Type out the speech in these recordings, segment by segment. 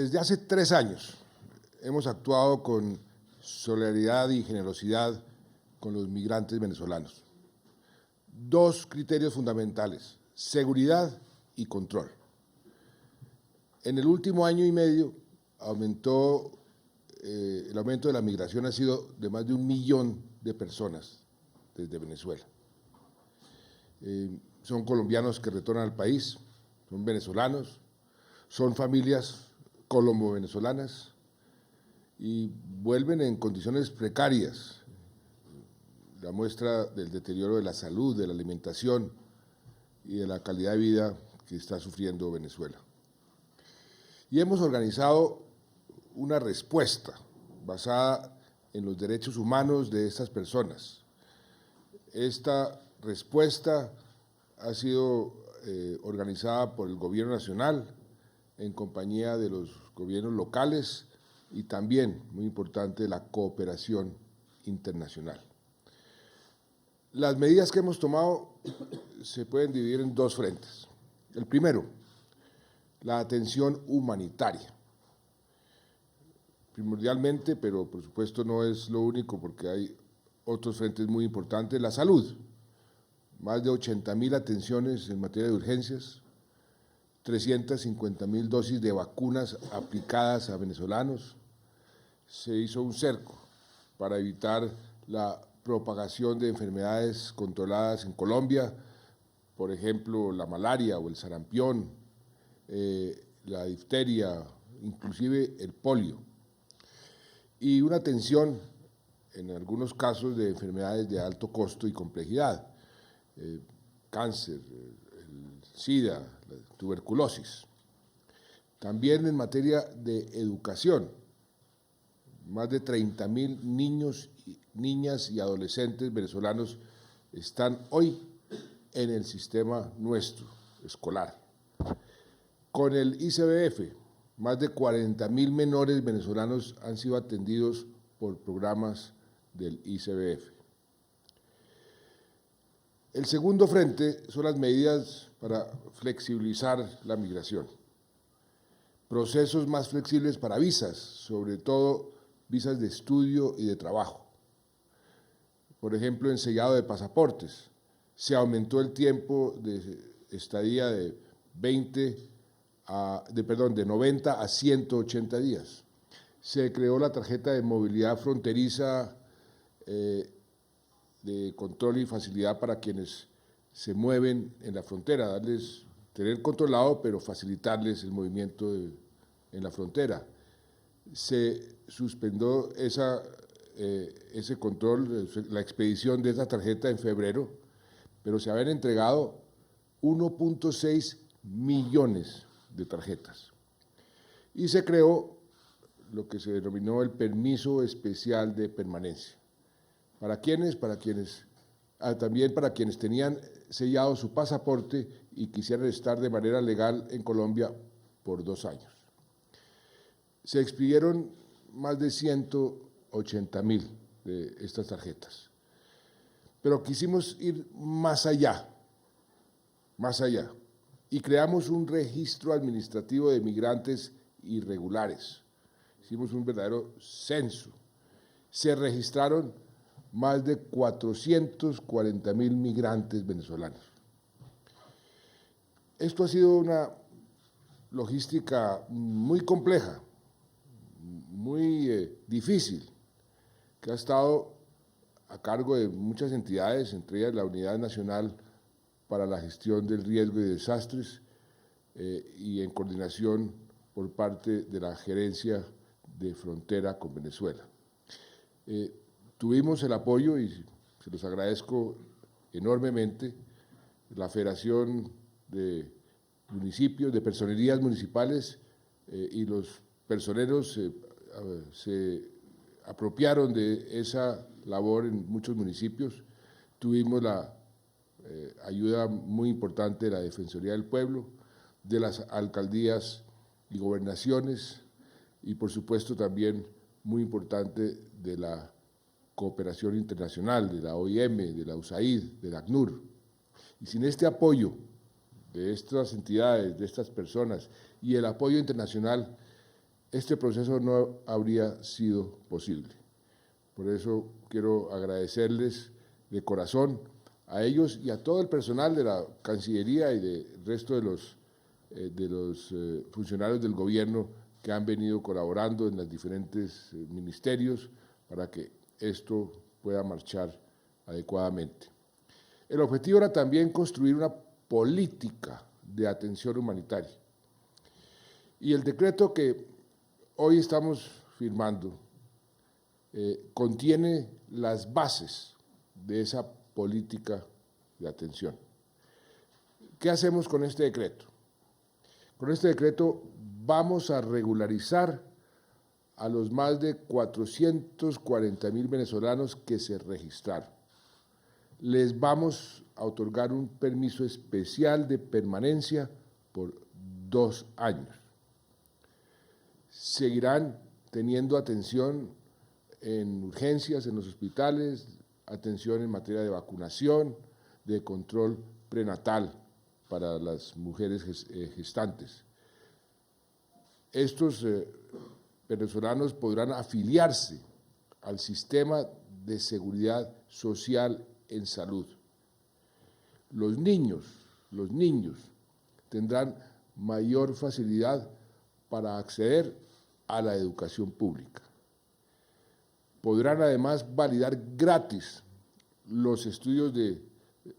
Desde hace 3 años hemos actuado con solidaridad y generosidad con los migrantes venezolanos. 2 criterios fundamentales: seguridad y control. En el último año y medio el aumento de la migración ha sido de más de 1 millón de personas desde Venezuela. Son colombianos que retornan al país, son venezolanos, son familias colombo-venezolanas y vuelven en condiciones precarias. La muestra del deterioro de la salud, de la alimentación y de la calidad de vida que está sufriendo Venezuela. Y hemos organizado una respuesta basada en los derechos humanos de estas personas. Esta respuesta ha sido organizada por el Gobierno Nacional en compañía de los gobiernos locales y también, muy importante, la cooperación internacional. Las medidas que hemos tomado se pueden dividir en 2 frentes. El primero, la atención humanitaria. Primordialmente, pero por supuesto no es lo único porque hay otros frentes muy importantes, la salud. Más de 80.000 atenciones en materia de urgencias, 350.000 dosis de vacunas aplicadas a venezolanos. Se hizo un cerco para evitar la propagación de enfermedades controladas en Colombia, por ejemplo, la malaria o el sarampión, la difteria, inclusive el polio. Y una atención, en algunos casos, de enfermedades de alto costo y complejidad, cáncer, el SIDA, la tuberculosis. También en materia de educación, más de 30.000 niños, niñas y adolescentes venezolanos están hoy en el sistema nuestro escolar. Con el ICBF, más de 40.000 menores venezolanos han sido atendidos por programas del ICBF. El segundo frente son las medidas para flexibilizar la migración. Procesos más flexibles para visas, sobre todo visas de estudio y de trabajo. Por ejemplo, en sellado de pasaportes, se aumentó el tiempo de estadía de 90 a 180 días. Se creó la tarjeta de movilidad fronteriza de control y facilidad para quienes se mueven en la frontera, tener controlado, pero facilitarles el movimiento en la frontera. Se suspendió ese control, la expedición de esa tarjeta en febrero, pero se habían entregado 1.6 millones de tarjetas. Y se creó lo que se denominó el permiso especial de permanencia. ¿Para quiénes? También para quienes tenían sellado su pasaporte y quisieran estar de manera legal en Colombia por 2 años. Se expidieron más de 180.000 de estas tarjetas. Pero quisimos ir más allá, y creamos un registro administrativo de migrantes irregulares. Hicimos un verdadero censo. Se registraron más de 440.000 migrantes venezolanos. Esto ha sido una logística muy compleja, muy difícil, que ha estado a cargo de muchas entidades, entre ellas la Unidad Nacional para la Gestión del Riesgo y Desastres, y en coordinación por parte de la Gerencia de Frontera con Venezuela. Tuvimos el apoyo, y se los agradezco enormemente, la Federación de Municipios, de Personerías Municipales, y los personeros se apropiaron de esa labor en muchos municipios. Tuvimos la ayuda muy importante de la Defensoría del Pueblo, de las alcaldías y gobernaciones, y por supuesto también muy importante de la cooperación internacional, de la OIM, de la USAID, de la ACNUR. Y sin este apoyo de estas entidades, de estas personas, y el apoyo internacional, este proceso no habría sido posible. Por eso quiero agradecerles de corazón a ellos y a todo el personal de la Cancillería y del resto de los funcionarios del gobierno que han venido colaborando en los diferentes ministerios para que esto pueda marchar adecuadamente. El objetivo era también construir una política de atención humanitaria. Y el decreto que hoy estamos firmando contiene las bases de esa política de atención. ¿Qué hacemos con este decreto? Con este decreto vamos a regularizar a los más de 440.000 venezolanos que se registraron. Les vamos a otorgar un permiso especial de permanencia por 2 años. Seguirán teniendo atención en urgencias, en los hospitales, atención en materia de vacunación, de control prenatal para las mujeres gestantes. Estos venezolanos podrán afiliarse al sistema de seguridad social en salud. Los niños tendrán mayor facilidad para acceder a la educación pública. Podrán además validar gratis los estudios de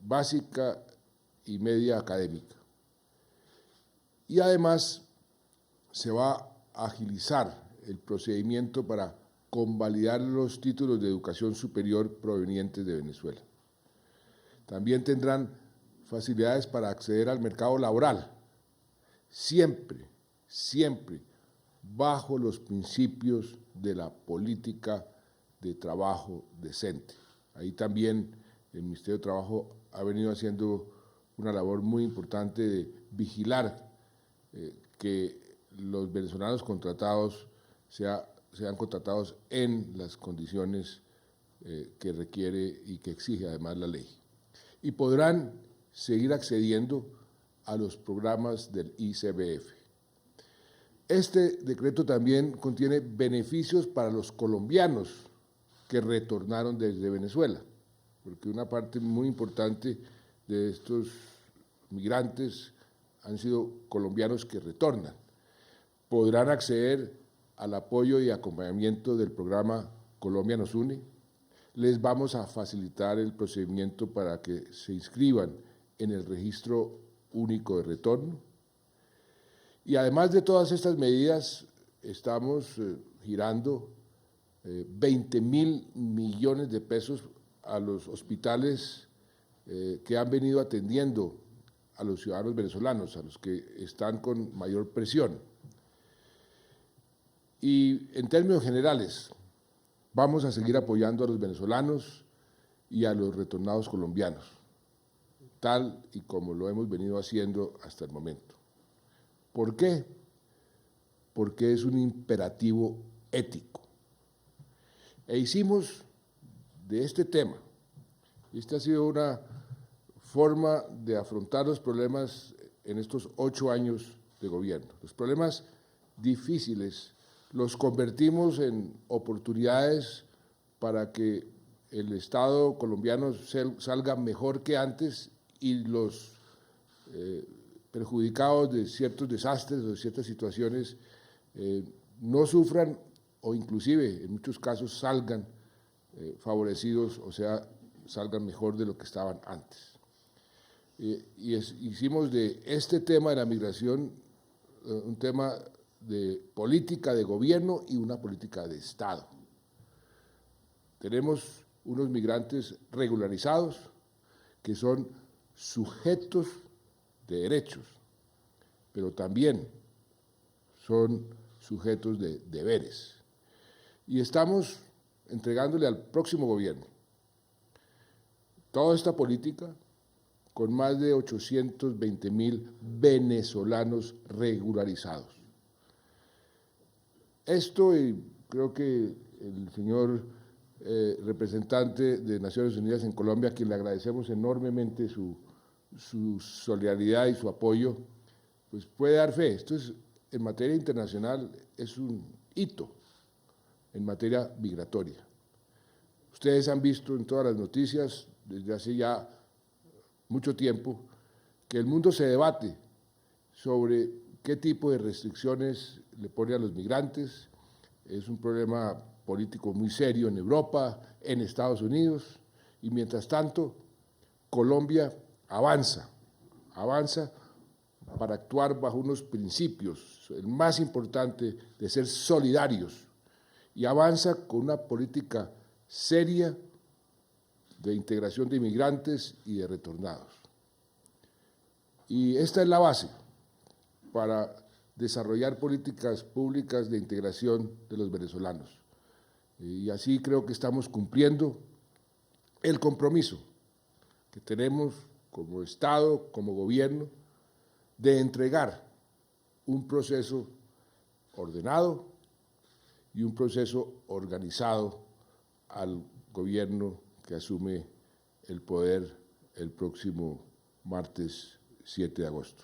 básica y media académica. Y además se va a agilizar el procedimiento para convalidar los títulos de educación superior provenientes de Venezuela. También tendrán facilidades para acceder al mercado laboral, siempre bajo los principios de la política de trabajo decente. Ahí también el Ministerio de Trabajo ha venido haciendo una labor muy importante de vigilar que los venezolanos contratados sean contratados en las condiciones que requiere y que exige además la ley. Y podrán seguir accediendo a los programas del ICBF. Este decreto también contiene beneficios para los colombianos que retornaron desde Venezuela, porque una parte muy importante de estos migrantes han sido colombianos que retornan. Podrán acceder al apoyo y acompañamiento del programa Colombia nos une. Les vamos a facilitar el procedimiento para que se inscriban en el registro único de retorno. Y además de todas estas medidas, estamos girando 20.000 millones de pesos a los hospitales que han venido atendiendo a los ciudadanos venezolanos, a los que están con mayor presión. Y en términos generales, vamos a seguir apoyando a los venezolanos y a los retornados colombianos, tal y como lo hemos venido haciendo hasta el momento. ¿Por qué? Porque es un imperativo ético. E hicimos de este tema, esta ha sido una forma de afrontar los problemas en estos 8 años de gobierno. Los problemas difíciles los convertimos en oportunidades para que el Estado colombiano salga mejor que antes y los perjudicados de ciertos desastres o de ciertas situaciones no sufran o inclusive en muchos casos salgan favorecidos, o sea, salgan mejor de lo que estaban antes. Hicimos de este tema de la migración un tema de política de gobierno y una política de Estado. Tenemos unos migrantes regularizados que son sujetos de derechos, pero también son sujetos de deberes. Y estamos entregándole al próximo gobierno toda esta política con más de 820.000 venezolanos regularizados. Esto, y creo que el señor representante de Naciones Unidas en Colombia, a quien le agradecemos enormemente su solidaridad y su apoyo, pues puede dar fe. Esto es en materia internacional es un hito en materia migratoria. Ustedes han visto en todas las noticias desde hace ya mucho tiempo que el mundo se debate sobre qué tipo de restricciones le pone a los migrantes. Es un problema político muy serio en Europa, en Estados Unidos, y mientras tanto Colombia avanza para actuar bajo unos principios, el más importante de ser solidarios, y avanza con una política seria de integración de inmigrantes y de retornados. Y esta es la base para desarrollar políticas públicas de integración de los venezolanos. Y así creo que estamos cumpliendo el compromiso que tenemos como Estado, como gobierno, de entregar un proceso ordenado y un proceso organizado al gobierno que asume el poder el próximo martes 7 de agosto.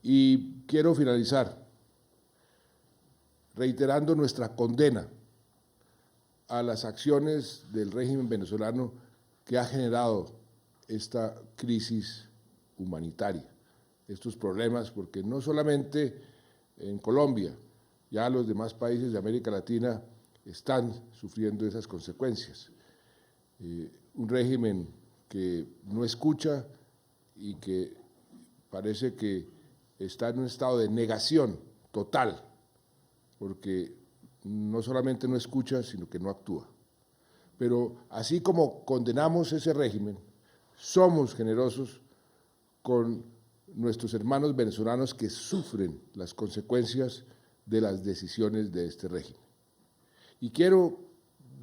Y quiero finalizar reiterando nuestra condena a las acciones del régimen venezolano que ha generado esta crisis humanitaria, estos problemas, porque no solamente en Colombia, ya los demás países de América Latina están sufriendo esas consecuencias. Un régimen que no escucha y que parece que está en un estado de negación total, porque no solamente no escucha, sino que no actúa. Pero así como condenamos ese régimen, somos generosos con nuestros hermanos venezolanos que sufren las consecuencias de las decisiones de este régimen. Y quiero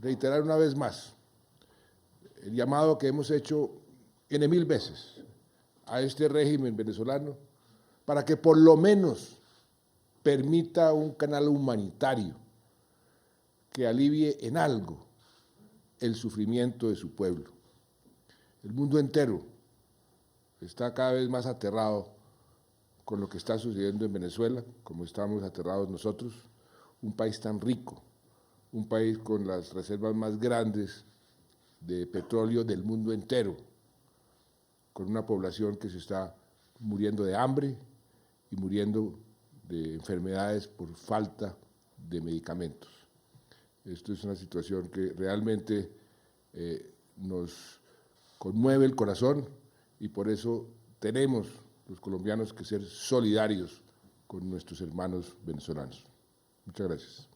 reiterar una vez más el llamado que hemos hecho N mil veces a este régimen venezolano para que por lo menos permita un canal humanitario que alivie en algo el sufrimiento de su pueblo. El mundo entero está cada vez más aterrado con lo que está sucediendo en Venezuela, como estamos aterrados nosotros, un país tan rico, un país con las reservas más grandes de petróleo del mundo entero, con una población que se está muriendo de hambre y muriendo de enfermedades por falta de medicamentos. Esto es una situación que realmente nos conmueve el corazón y por eso tenemos los colombianos que ser solidarios con nuestros hermanos venezolanos. Muchas gracias.